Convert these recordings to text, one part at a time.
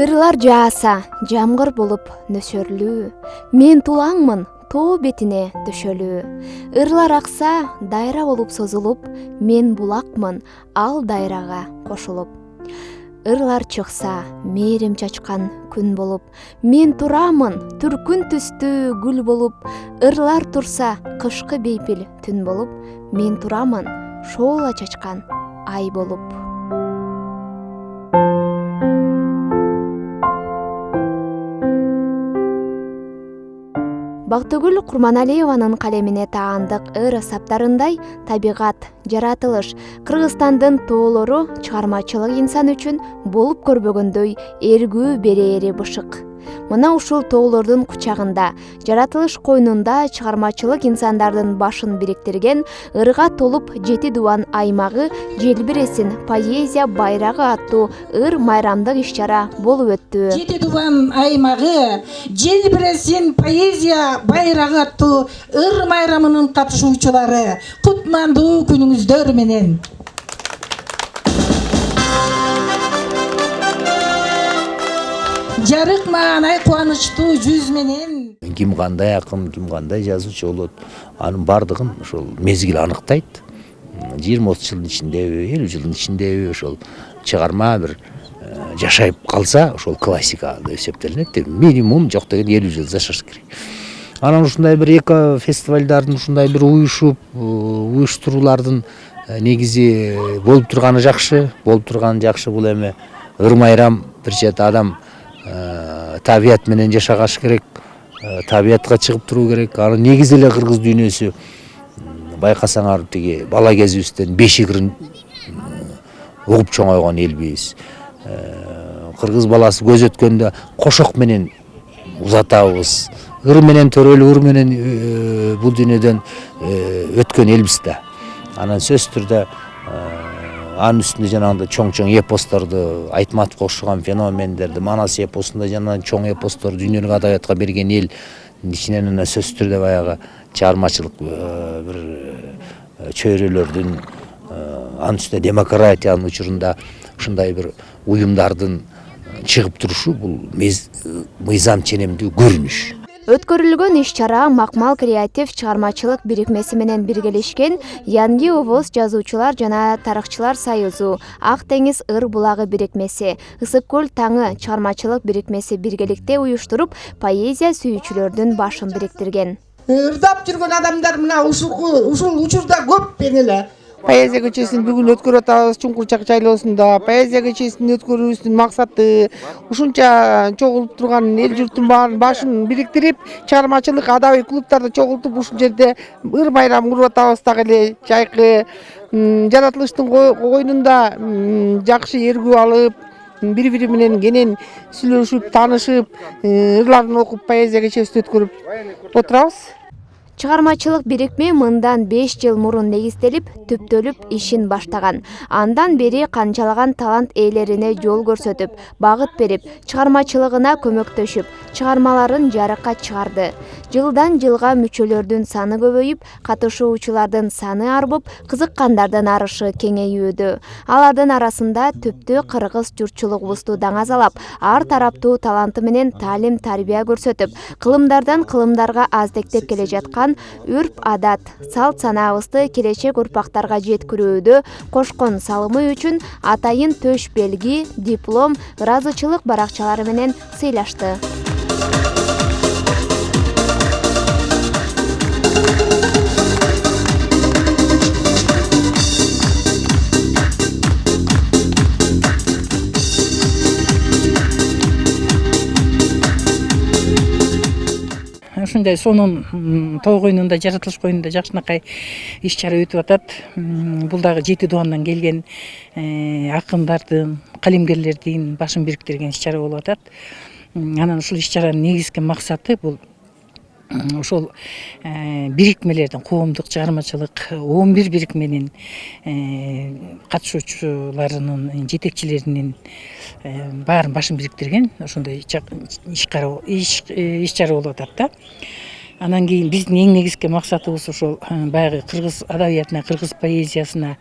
Ырлар жааса, жамгыр болуп нөсөрлүү. Мен тулаңмын, тоо бетине төшөлүү. Ырлар акса, дайра болуп созулуп, мен булакмын, ал дайрага кошулуп. Ырлар чыкса, мээрим чачкан күн болуп, мен турамын, түркүн түстүү гүл болуп. Ырлар турса, кышкы бейпил түн болуп, мен турамын, шоола чачкан ай болуп. Бактыгүл Курманалиеванын калемине таандык ыр саптарындай табигат, жаратылыш, Кыргызстандын тоолору чыгармачылык инсан үчүн болуп көрбөгөндөй эргүү берери бышык. Мына ушул тоолордун кучагында, жаратылыш койнунда чыгармачылык инсандардын башын бириктирген ырга толуп жети дубан аймагы желбиресин поэзия байрагы аттуу ыр майрамдык иш-чара болуп өттү. Жети дубан аймагы желбиресин поэзия байрагы аттуу ыр майрамынын катышуучулары, кутмандуу күнүңүздөр менен. Жарык маанай кубанычтуу жүз менен. Ким кандай акын, ким кандай жазуучу болот, анын бардыгын ошол мезгил аныктайт. 20-30 жылдын ичиндеби, 50 жылдын ичиндеби ошол чыгарма бир жашайып калса, ошол классика деп эсептелинет. Минимум жок деген 50 жыл жашаш керек. Анан ушундай бир эко фестивалдардын, ушундай бир уюштуруулардын негизи болуп турганы жакшы. Бул эми ыр майрам бир чети адам табият менен жашагаш керек, табиятка чыгып туруу керек. Анын негизи эле кыргыз дүйнөсү байкасаңар тиги бала кезибизден бешик ырын угуп чоңойгон элбиз. Кыргыз баласы көз өткөндө кошок менен узатабыз. Ыр менен төрөлүп, ыр менен бул дүйнөдөн өткөн элбиз да. Анан сөзсүз түрдө анын үстүндө жанагындай чоң эпосторду, Айтматовго окшогон феномендерди, Манас эпосунда жанагы чоң эпостор дүйнөлүк адабиятка берген эл ичинен сөзсүз түрдө баягы чыгармачылык бир чөйрөлөрдүн, анын үстүнө демократиянын учурунда ушундай бир уюмдардын чыгып турушу бул мыйзам ченемдүү көрүнүш. Өткөрүлгөн иш-чара Макмал креатив чыгармачылык бирикмеси менен биргелешкен Yangi Ovoz жазуучулар жана тарыхчылар союзу, Ак деңиз ыр булагы бирикмеси, Ысык көл таңы чыгармачылык бирикмеси биргеликте уюштуруп, поэзия сүйүүчүлөрдүн башын бириктирген. Ырдап жүргөн адамдар мына ушул учурда көп эле. Поэзия кечесин бүгүн өткөрүп атабыз Чуңкурчак жайлоосунда. Поэзия кечесин өткөрүүбүздүн максаты ушунча чогулуп турган эл журттун башын бириктирип, чыгармачылык адабий клубтарды чогултуп ушул жерде ыр майрам куруп атабыз дагы эле. Жайкы жаратылыштын койнунда жакшы эргүү алып, бири-бири менен кенен сүйлөшүп, таанышып, ырларын окуп, поэзия кечесин өткөрүп отурабыз. Чыгармачылык бирикме мындан 5 жыл мурун негизделип, түптөлүп ишин баштаган. Андан бери канчалаган талант ээлерине жол көрсөтүп, багыт берип, чыгармачылыгына көмөктөшүп, чыгармаларын жарыкка чыгарды. Жылдан жылга мүчөлөрдүн саны көбөйүп, катышуучулардын саны арбып, кызыккандардын арышы кеңейүүдө. Алардын арасында түптүү кыргыз журтчулугубузду даңазалап, ар тараптуу таланты менен таалим-тарбия көрсөтүп, кылымдардан кылымдарга аздектеп келе жаткан үрп адат, салт санаабызды келечек урпактарга жеткирүүдө кошкон салымы үчүн атайын төш белги, диплом, ыраазычылык баракчалары менен сыйлашты. Ушундай сонун тоо койнунда, жаратылыш койнунда жакшынакай иш-чара өтүп атат. Бул дагы жети дубандан келген акындардын, калемгерлердин башын бириктирген иш-чара болуп атат. Анан ушул иш-чаранын негизги максаты бул ошол бирикмелердин, коомдук чыгармачылык 11 бирикменин катышуучуларынын, жетекчилеринин баарын башын бириктирген ошондой иш-чара болуп атат да. Анан кийин биздин эң негизги максатыбыз ошол баягы кыргыз адабиятына, кыргыз поэзиясына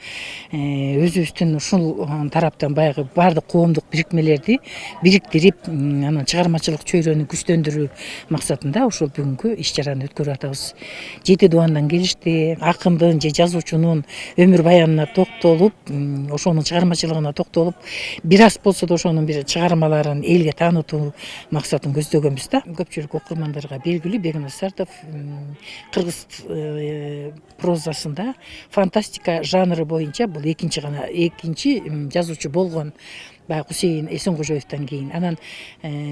өзүбүздүн ушул тараптан баягы баардык коомдук бирикмелерди бириктирип, анан чыгармачылык чөйрөнү күчтөндүрүү максатында ушул бүгүнкү иш чараны өткөрүп атабыз. 7 дубандан келишти, акындын же жазуучунун өмүр баянына токтолуп, ошонун чыгармачылыгына токтолуп, бир аз болсо да ошонун бир чыгармаларын элге таанытуу максатын көздөгөнбүз да. Көпчүлүк окурмандарга белгилүү Бегназ Сартов кыргыз прозасында фантастика жанры боюнча бул экинчи жазуучу болгон баягы Кусейин Эсенкожоевдон кийин. Анан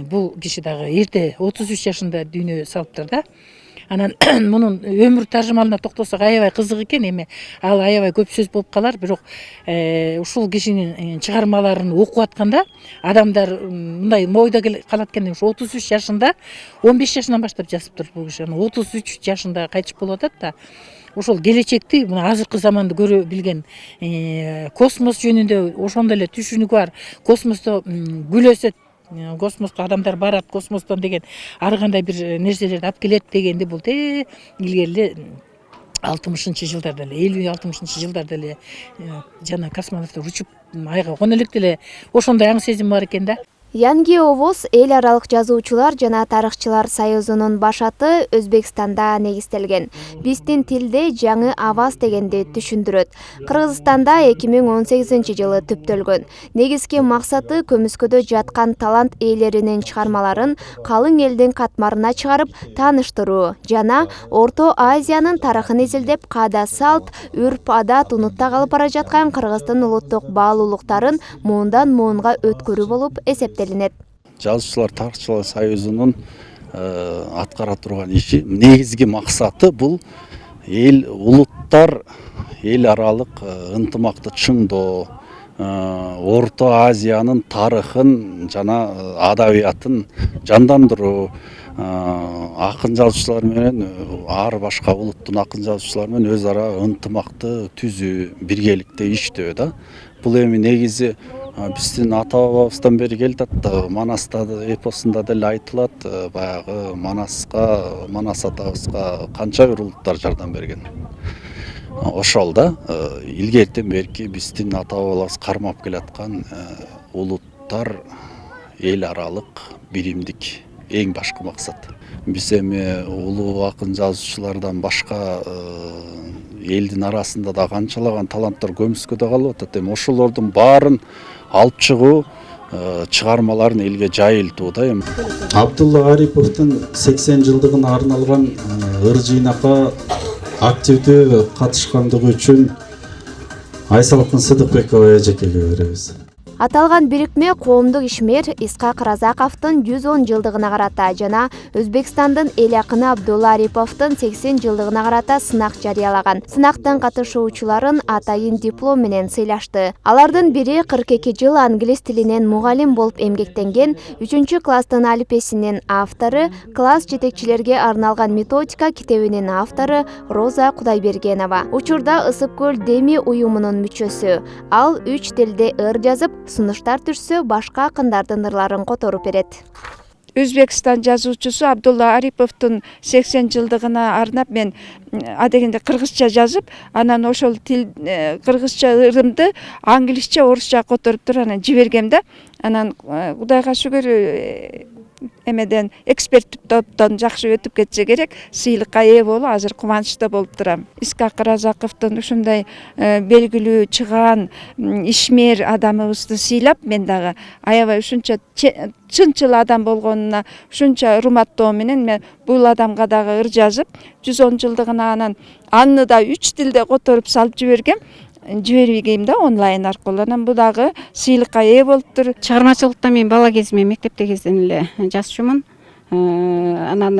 бул киши дагы эрте 33 жашында дүйнө салыптыр да. Анан мунун өмүр тажымалына токтосок аябай кызык экен. Эми ал аябай көп сөз болуп калар, бирок ушул кишинин чыгармаларын окуп атканда адамдар мындай ойдо калат экен. Ушу 33 жашында, 15 жашынан баштап жазыптыр бул киши. 33 жашында кайтыш болуп атат да. Ошол келечекти, мына азыркы заманды көрө билген, космос жөнүндө ошондой эле түшүнүгү бар. Космосто гүл өсөт, космоско адамдар барат, космостон деген ар кандай бир нерселерди алып келет дегенди бул илгери 60 жылдарда эле, 50-60 жылдарда эле жана космонавттар учуп айга коно электе эле ошондой аң сезим бар экен да. Янги Овоз эл аралык жазуучулар жана тарыхчылар союзунун башаты Өзбекстанда негизделген. Биздин тилде жаңы аваз дегенди түшүндүрөт. Кыргызстанда 2018-жылы түптөлгөн. Негизги максаты көмүскөдө жаткан талант ээлеринин чыгармаларын калың элдин катмарына чыгарып тааныштыруу жана Орто Азиянын тарыхын изилдеп, каада салт, үрп-адат унутта калып бара жаткан кыргыздын улуттук баалуулуктарын муундан муунга өткөрүү болуп эсептелет. Жазуучулар тарыхчылар союзунун аткара турган иши негизги максаты бул эл улуттар эл аралык ынтымакты чыңдоо, Орто Азиянын тарыхын жана адабиятын жандандыруу, акын жазуучулар менен ар башка улуттун акын жазуучулары менен өз ара ынтымакты түзүү, биргеликте иштөө да. Бул эми негизи биздин ата бабабыздан бери келет да. Манаста эпосунда деле айтылат, баягы Манас атабызга канча бир улуттар жардам берген. Ошол да, илгертен берки биздин ата бабаларыбыз кармап келаткан улуттар эл аралык биримдик эң башкы максат. Биз эми улуу акын жазуучулардан башка элдин арасында да канчалаган таланттар көмүскөдө калып атат. Эми ошолордун баарын алып чыгуу, чыгармаларын элге жайылтуу да. Эми Абдулла Ариповдун 80 жылдыгына арналган ыр жыйнакка активдүү катышкандыгы үчүн Айсалкын Сыдыкбековага эжекеге беребиз. Аталган бирикме коомдук ишмер Исхак Разаковдун 110 жылдыгына карата жана Өзбекстандын эл акыны Абдулла Ариповдун 80 жылдыгына карата сынак жарыялаган. Сынактын катышуучуларын атайын диплом менен сыйлашты. Алардын бири 42 жыл англис тилинен мугалим болуп эмгектенген, 3-класстын алипесинин автору, класс жетекчилерге арналган методика китебинин автору Роза Кудайбергенова. Учурда Ысык көл Деми уюмунун мүчөсү. Ал 3 тилде ыр жазып, сунуштар түшсө башка акындардын ырларын которуп берет. Өзбекстан жазуучусу Абдулла Ариповдун 80 жылдыгына арнап мен адегенде кыргызча жазып, анан ошол тил кыргызча ырымды англисче, орусча которуп туруп анан жибергем да. Анан Кудайга шүгүр эмеден эксперттик топтон жакшы өтүп кетсе керек, сыйлыкка ээ болуп азыр кубанычта болуп турам. Исхак Разаковдун ушундай белгилүү чыгаан ишмер адамыбызды сыйлап, мен дагы аябай ушунча чынчыл адам болгонуна ушунча урматтоо менен мен бул адамга дагы ыр жазып, 110 жылдыгына анан аны да 3 тилде которуп салып жибергем да онлайн аркылуу. Анан бул дагы сыйлыкка ээ болуптур. Чыгармачылыкта мен бала кезиме мектепте кезден эле жазчумун. Анан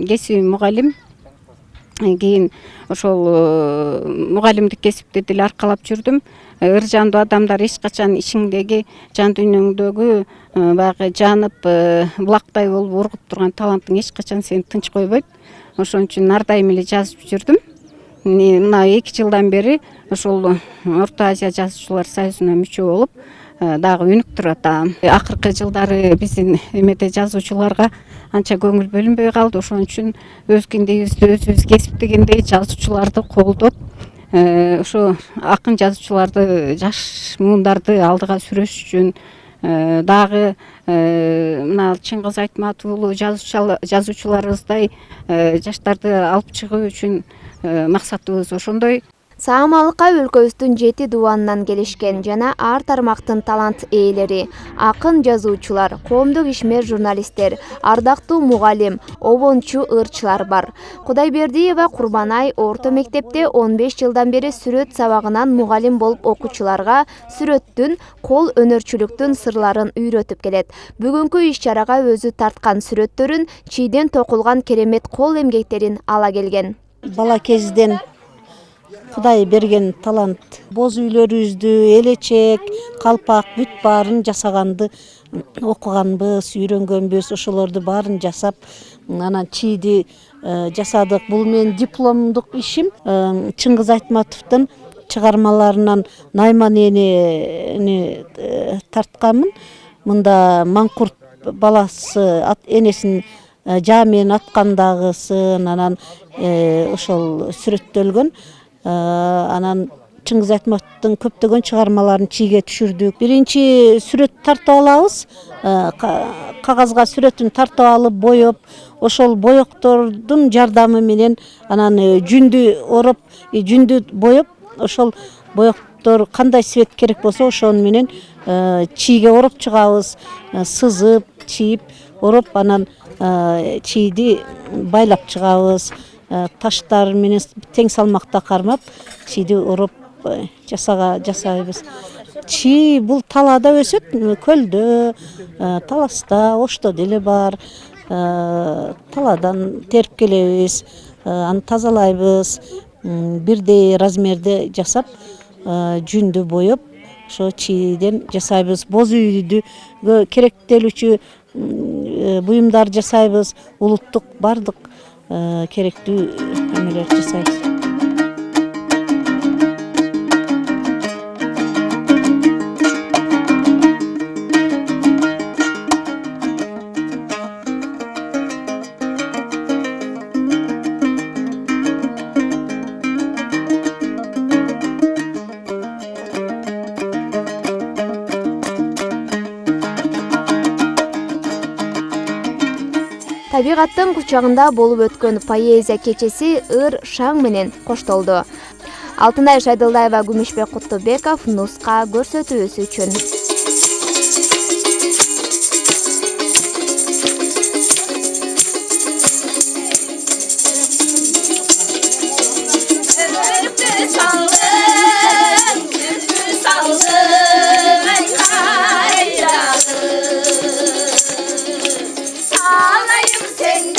кесибим мугалим. Кийин ошол мугалимдик кесипти деле аркалап жүрдүм. Ыр жандуу адамдар эч качан ишиңдеги, жан дүйнөңдөгү баягы жанып, булактай болуп ургуп турган талантың эч качан сени тынч койбойт. Ошон үчүн ар дайым эле жазып жүрдүм. Мына 2 жылдан бери ошол Орто Азия жазуучулар союзуна мүчө болуп, дагы өнүк турат. Акыркы жылдары биздин эмете жазуучуларга анча көңүл бөлүнбөй калды. Ошон үчүн өзгөндейибизди өзүбүз кесиптегендей жазуучуларды колдоп, ошо акын жазуучуларды, жаш муундарды алдыга сүрөш үчүн дагы мына Чыңгыз Айтматов уулу жазуучуларыбыздай жаштарды алып чыгуу үчүн максатыбыз ошондой. Саамалыкка өлкөбүздүн 7 дубанынан келишкен жана ар тармактын талант ээлери, акын жазуучулар, коомдук ишмер журналисттер, ардактуу мугалим, обончу ырчылар бар. Кудайбердиева Курбанай орто мектепте 15 жылдан бери сүрөт сабагынан мугалим болуп окуучуларга сүрөттүн, кол өнөрчүлүктүн сырларын үйрөтүп келет. Бүгүнкү иш-чарага өзү тарткан сүрөттөрүн, чийден токулган керемет кол эмгектерин ала келген. Бала кезден Кудай берген талант. Боз үйлөрүбүздү, элечек, калпак, бүт баарын жасаганды окуганбыз, үйрөнгөнбүз, ошолорду баарын жасап, анан чийди жасадык. Бул менин дипломдук ишим. Чыңгыз Айтматовдун чыгармаларынан Найман энени тартканмын. Мында Маңкурт баласы энесин жаа менен аткандагысын, анан ошол сүрөттөлгөн. Анан Чыңгыз Айтматовдун көптөгөн чыгармаларын чийге түшүрдүк. Биринчи сүрөт тартып алабыз, кагазга сүрөтүн тартып алып, боеп, ошол боектордун жардамы менен анан жүндү ороп, жүндү боеп, ошол боектор кандай свет керек болсо ошону менен чийге ороп чыгабыз, сызып, чийип, ороп, анан чийди байлап чыгабыз. Таштар менен тең салмакта кармап, чийди ороп жасайбыз. Чий бул талаада өсөт, көлдө, таласта, ошто деле бар. Талаадан терип келебиз, аны тазалайбыз, бирдей размерде жасап, жүндү боеп, ошо чийден жасайбыз. Боз үйдү керектелүүчү буюмдар жасайбыз, улуттук бардык керектүү эмелер жасайбыз. Табигаттын кучагында болуп өткөн поэзия кечеси ыр шаң менен коштолду. Алтынай Шайдылдаева, Күмүшбек Куттубеков, Нуска көрсөтүүсү үчүн. Sen